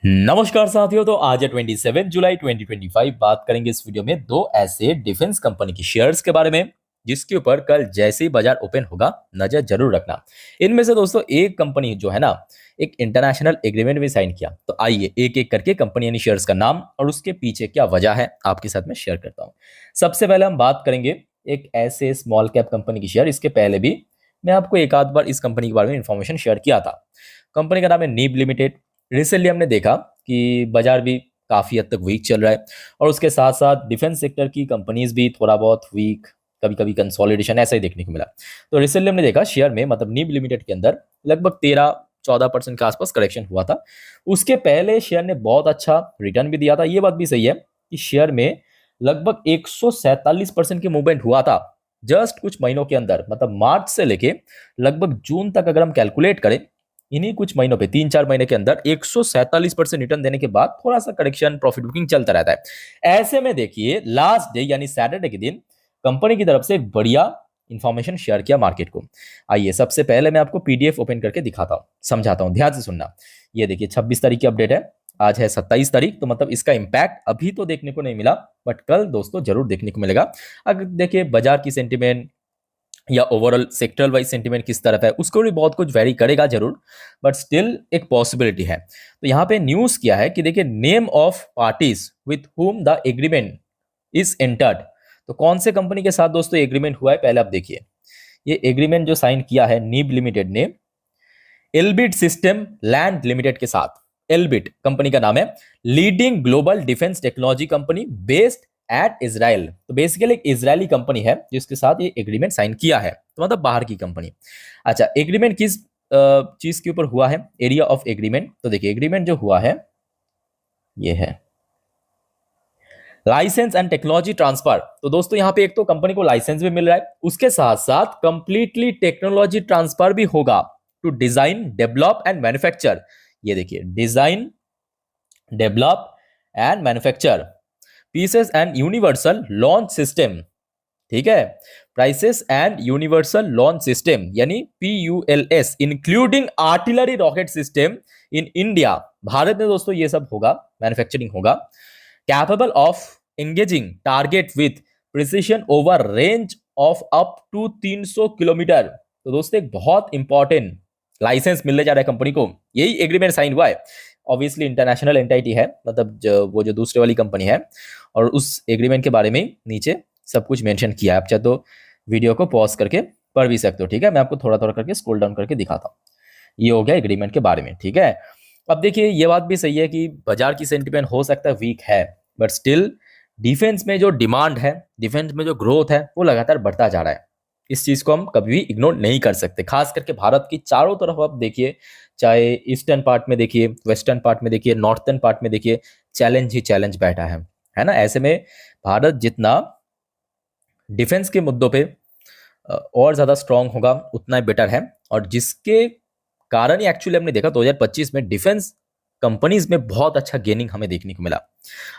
नमस्कार साथियों। तो आज है 27 जुलाई 2025। बात करेंगे इस वीडियो में दो ऐसे डिफेंस कंपनी की शेयर्स के बारे में जिसके ऊपर कल जैसे ही बाजार ओपन होगा नजर जरूर रखना। इनमें से दोस्तों एक कंपनी जो है ना, एक इंटरनेशनल एग्रीमेंट भी साइन किया। तो आइए एक एक करके कंपनी यानी शेयर्स का नाम और उसके पीछे क्या वजह है आपके साथ में शेयर करता हूँ। सबसे पहले हम बात करेंगे एक ऐसे स्मॉल कैप कंपनी की शेयर। इसके पहले भी मैं आपको एक आध बार इस कंपनी के बारे में इंफॉर्मेशन शेयर किया था। कंपनी का नाम है नीब लिमिटेड। रिसेंटली हमने देखा कि बाजार भी काफी हद तक वीक चल रहा है और उसके साथ साथ डिफेंस सेक्टर की कंपनीज भी थोड़ा बहुत वीक, कभी कभी कंसोलिडेशन ऐसा ही देखने को मिला। तो रिसेंटली हमने देखा शेयर में मतलब नीब लिमिटेड के अंदर लगभग 13-14% के आसपास करेक्शन हुआ था। उसके पहले शेयर ने बहुत अच्छा रिटर्न भी दिया था। ये बात भी सही है कि शेयर में लगभग 147% की मूवमेंट हुआ था जस्ट कुछ महीनों के अंदर। मतलब मार्च से लेके लगभग जून तक अगर हम कैलकुलेट करें, इन्हीं कुछ महीनों पे 3-4 महीने के अंदर 147% रिटर्न देने के बाद थोड़ा सा करेक्शन, प्रॉफिट बुकिंग चलता रहता है। ऐसे में देखिए लास्ट डे यानी सैटरडे के दिन कंपनी की तरफ से एक बढ़िया इंफॉर्मेशन शेयर किया मार्केट को। आइए सबसे पहले मैं आपको पीडीएफ ओपन करके दिखाता हूं, समझाता हूं, ध्यान से सुनना। ये देखिए 26 तारीख की अपडेट है, आज है 27 तारीख। तो मतलब इसका इंपैक्ट अभी तो देखने को नहीं मिला बट कल दोस्तों जरूर देखने को मिलेगा। अगर देखिए बाजार की सेंटिमेंट या ओवरऑल सेक्टरल वाइज सेंटीमेंट किस तरफ है उसको भी बहुत कुछ वेरी करेगा जरूर, बट स्टिल एक पॉसिबिलिटी है। तो यहाँ पे न्यूज क्या है कि देखिए name of parties with whom the agreement is entered. तो कौन से कंपनी के साथ दोस्तों एग्रीमेंट हुआ है पहले आप देखिए। ये एग्रीमेंट जो साइन किया है नीब लिमिटेड ने एल्बिट सिस्टम लैंड लिमिटेड के साथ। एल्बिट कंपनी का नाम है, leading global defence technology company based eight Israel. तो बेसिकली एक इजरायली कंपनी है जिसके साथ ये एग्रीमेंट साइन किया है, तो मतलब बाहर की कंपनी। अच्छा, एग्रीमेंट किस चीज के ऊपर हुआ है, एरिया ऑफ एग्रीमेंट। तो देखिए एग्रीमेंट जो हुआ है ये है लाइसेंस एंड टेक्नोलॉजी ट्रांसफर। तो दोस्तों यहाँ पे एक तो कंपनी को लाइसेंस भी मिल रहा है, उसके साथ साथ कंप्लीटली टेक्नोलॉजी ट्रांसफर भी होगा to design, develop and manufacture. ये देखिए design, develop and manufacture precise and universal launch system. ठीक है, precise and universal launch system यानी PULS, including artillery rocket system in India. भारत में दोस्तों ये सब होगा, मैन्युफैक्चरिंग होगा। Capable of engaging target with precision over range of up to 300 kilometre. तो दोस्तों एक बहुत इंपॉर्टेंट लाइसेंस मिलने जा रहा है कंपनी को, यही एग्रीमेंट साइन हुआ है। ऑब्वियसली इंटरनेशनल एंटिटी है, मतलब वो जो दूसरे वाली कंपनी है, और उस एग्रीमेंट के बारे में नीचे सब कुछ मेंशन किया है। आप चाहे तो वीडियो को पॉज करके पढ़ भी सकते हो। ठीक है, मैं आपको थोड़ा थोड़ा करके स्क्रॉल डाउन करके दिखाता हूँ। ये हो गया एग्रीमेंट के बारे में। ठीक है, अब देखिए ये बात भी सही है कि बाजार की सेंटिमेंट हो सकता है वीक है, बट स्टिल डिफेंस में जो डिमांड है, डिफेंस में जो ग्रोथ है वो लगातार बढ़ता जा रहा है। इस चीज को हम कभी भी इग्नोर नहीं कर सकते। खास करके भारत की चारों तरफ आप देखिए, चाहे ईस्टर्न पार्ट में देखिए, वेस्टर्न पार्ट में देखिए, नॉर्थर्न पार्ट में देखिए, चैलेंज ही चैलेंज बैठा है ना। ऐसे में भारत जितना डिफेंस के मुद्दों पे और ज्यादा स्ट्रांग होगा उतना ही बेटर है। और जिसके कारण ही एक्चुअली हमने देखा 2025 में डिफेंस कंपनीज में बहुत अच्छा गेनिंग हमें देखने को मिला।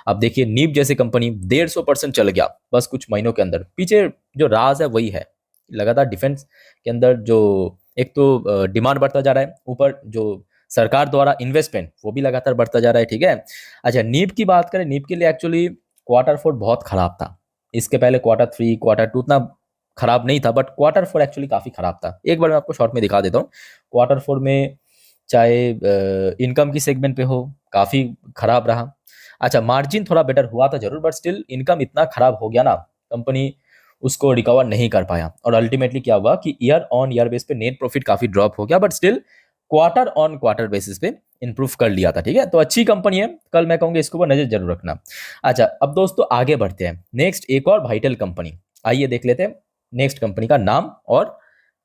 अब देखिए नीब जैसी कंपनी 150% चल गया बस कुछ महीनों के अंदर। पीछे जो राज है वही है, लगातार डिफेंस के अंदर जो एक तो डिमांड बढ़ता जा रहा है, ऊपर जो सरकार द्वारा इन्वेस्टमेंट वो भी लगातार बढ़ता जा रहा है। ठीक है, अच्छा नीब की बात करें, नीब के लिए एक्चुअली Q4 बहुत खराब था। इसके पहले Q3, Q2 उतना खराब नहीं था, बट Q4 एक्चुअली काफी खराब था। एक बार मैं आपको शॉर्ट में दिखा देता हूँ। Q4 में चाहे इनकम की सेगमेंट पे हो काफी खराब रहा। अच्छा, मार्जिन थोड़ा बेटर हुआ था जरूर, बट स्टिल इनकम इतना खराब हो गया ना, कंपनी उसको रिकवर नहीं कर पाया। और अल्टीमेटली क्या हुआ कि ईयर ऑन ईयर बेस पे नेट प्रॉफिट काफी ड्रॉप हो गया, but still quarter on quarter basis पे इंप्रूव कर लिया था। ठीक है, तो अच्छी कंपनी है, कल मैं कहूंगा इसके ऊपर नजर जरूर रखना। अच्छा, अब दोस्तों आगे बढ़ते हैं। नेक्स्ट एक और वाइटल कंपनी, आइए देख लेते हैं नेक्स्ट कंपनी का नाम और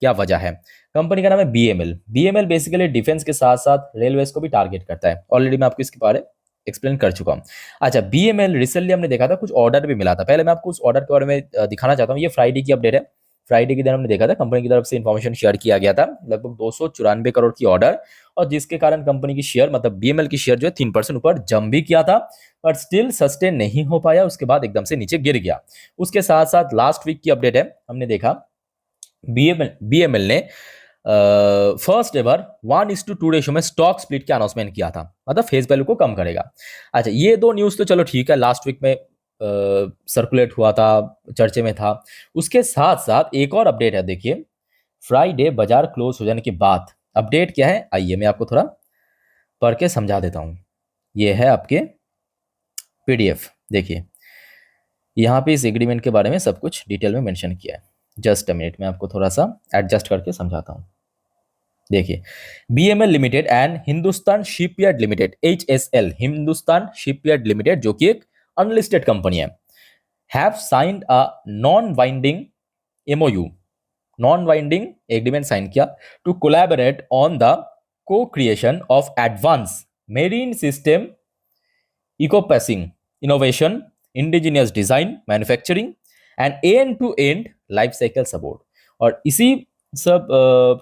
क्या वजह है। कंपनी का नाम है BML। BML बेसिकली डिफेंस के साथ साथ रेलवेज को भी टारगेट करता है। ऑलरेडी मैं आपको इसके बारे में एक्सप्लेन कर चुका हूँ। अच्छा, BML रिसेंटली हमने देखा था कुछ ऑर्डर भी मिला था। पहले मैं आपको उस ऑर्डर के बारे में दिखाना चाहता हूँ। ये फ्राइडे की अपडेट है। फ्राइडे के दिन हमने देखा था कंपनी की तरफ से इंफॉर्मेशन शेयर किया गया था, लगभग 294 करोड़ की ऑर्डर, और जिसके कारण कंपनी की शेयर मतलब BML की शेयर जो है 3% ऊपर जंप भी किया था, बट स्टिल सस्टेन नहीं हो पाया। उसके बाद एकदम से नीचे गिर गया। उसके साथ साथ लास्ट वीक की अपडेट है, हमने देखा BML ने फर्स्ट एवर 1:2 रेशो में स्टॉक स्प्लिट के अनाउंसमेंट किया था, मतलब फेस वैल्यू को कम करेगा। अच्छा, ये दो न्यूज़ तो चलो ठीक है, लास्ट वीक में सर्कुलेट हुआ था, चर्चे में था। उसके साथ साथ एक और अपडेट है, देखिए फ्राइडे बाजार क्लोज हो जाने के बाद अपडेट क्या है, आइए मैं आपको थोड़ा पढ़ के समझा देता हूँ। ये है आपके पीडीएफ, देखिए यहाँ पे इस एग्रीमेंट के बारे में सब कुछ डिटेल में मेंशन किया है। जस्ट अ मिनट, मैं आपको थोड़ा सा एडजस्ट करके समझाता हूँ। देखिए, BML limited and Hindustan shipyard limited, HSL, Hindustan shipyard limited, जो कि एक अनलिस्टेड कंपनी है, have signed a non binding MOU, non binding agreement sign किया to collaborate on the co creation of advance marine system encompassing innovation, indigenous design, manufacturing and end-to-end life cycle support. और इसी सब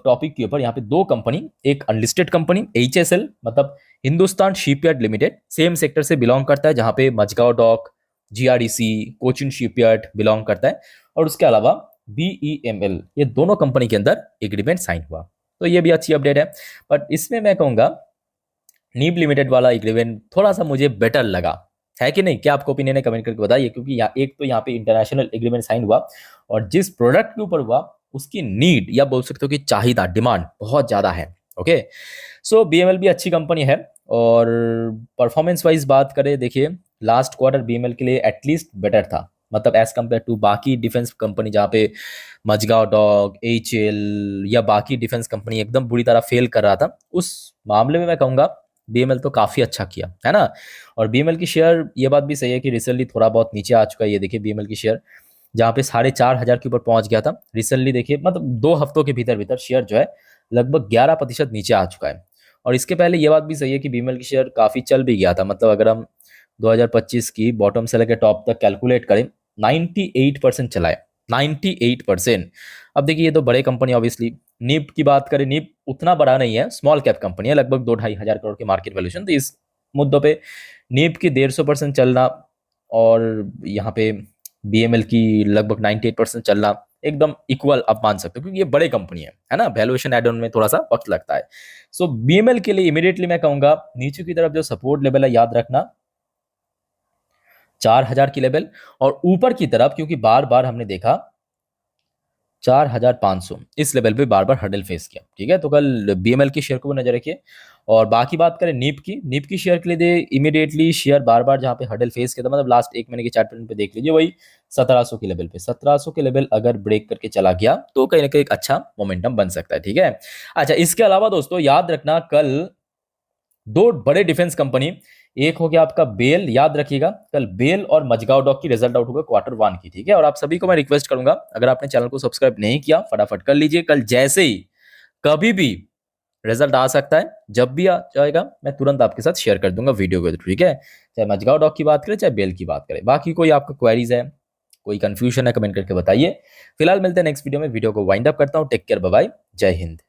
topic के ऊपर यहाँ पे दो company, एक अनलिस्टेड कंपनी HSL मतलब Hindustan shipyard limited, same sector से बिलोंग करता है, जहाँ पे Mazagon dock, GRDC, Cochin shipyard belong करता है, और उसके अलावा BEML, ये दोनों कंपनी के अंदर एग्रीमेंट साइन हुआ। तो ये भी अच्छी अपडेट है। बट इसमें मैं कहूँगा नीब लिमिटेड वाला एग्रीमेंट थोड़ा सा मुझे बेटर लगा, है कि नहीं? क्या आपको ओपिनियन है, कमेंट करके बताइए। क्योंकि एक तो यहाँ पे इंटरनेशनल एग्रीमेंट साइन हुआ, और जिस प्रोडक्ट के ऊपर हुआ उसकी नीड या बोल सकते हो कि चाहिदा, डिमांड बहुत ज़्यादा है। ओके, सो BML भी अच्छी कंपनी है। और परफॉर्मेंस वाइज बात करें, देखिए लास्ट क्वार्टर BML के लिए एटलीस्ट बेटर था, मतलब एज कम्पेयर टू बाकी डिफेंस कंपनी, जहाँ पे मझगांव डॉग, HL या बाकी डिफेंस कंपनी एकदम बुरी तरह फेल कर रहा था, उस मामले में मैं कहूँगा BML तो काफ़ी अच्छा किया है ना। और BML की शेयर, ये बात भी सही है कि रिसेंटली थोड़ा बहुत नीचे आ चुका है। ये देखिए BML की शेयर जहाँ पे 4,500 के ऊपर पहुंच गया था, रिसेंटली देखिए मतलब 2 हफ्तों के भीतर भीतर शेयर जो है लगभग 11% नीचे आ चुका है। और इसके पहले ये बात भी सही है कि BML की शेयर काफ़ी चल भी गया था, मतलब अगर हम 2025 की बॉटम से लेकर टॉप तक कैलकुलेट करें, 98% चला है, 98%। अब देखिए ये तो बड़े कंपनी, ऑब्वियसली नीप की बात करें, नीप उतना बड़ा नहीं है, स्मॉल कैप कंपनी है, लगभग 2-2.5 हजार करोड़ की मार्केट वैल्यूएशन। तो इस मुद्दों पे नीप की 150% चलना और यहाँ पे BML की लगभग 98% चलना एकदम इक्वल आप मान सकते हो, क्योंकि ये बड़े कंपनी है ना। वैल्यूएशन एड ऑन में थोड़ा सा वक्त लगता है। सो BML के लिए इमीडिएटली मैं कहूंगा नीचे की तरफ जो सपोर्ट लेवल है, याद रखना 4,000 की लेवल, और ऊपर की तरफ क्योंकि बार बार हमने देखा 4,500 इस लेवल पे बार बार हर्डल फेस किया। ठीक है, तो कल BML की शेयर को भी नजर रखिए। और बाकी बात करें नीप की शेयर के लिए, दे इमीडिएटली शेयर बार बार जहां पे हर्डल फेस किया था, मतलब लास्ट 1 महीने के चार्ट पैटर्न पे देख लीजिए, वही 1700 के लेवल पे, 1700 के लेवल अगर ब्रेक करके चला गया तो कहीं ना कहीं एक अच्छा मोमेंटम बन सकता है। ठीक है, अच्छा इसके अलावा दोस्तों याद रखना कल 2 बड़े डिफेंस कंपनी, एक हो गया आपका बेल, याद रखिएगा कल बेल और मझगांव डॉक की रिजल्ट आउट होगा Q1 की। ठीक है, और आप सभी को मैं रिक्वेस्ट करूंगा, अगर आपने चैनल को सब्सक्राइब नहीं किया फटाफट कर लीजिए। कल जैसे ही कभी भी रिजल्ट आ सकता है, जब भी आ जाएगा मैं तुरंत आपके साथ शेयर कर दूंगा वीडियो के थ्रू। ठीक है, चाहे मझगांव डॉक की बात करें चाहे बेल की बात करें। बाकी कोई आपका क्वेरीज है, कोई कंफ्यूजन है, कमेंट करके बताइए। फिलहाल मिलते हैं नेक्स्ट वीडियो में। वीडियो को वाइंड अप करता हूं। टेक केयर, बाय बाय, जय हिंद।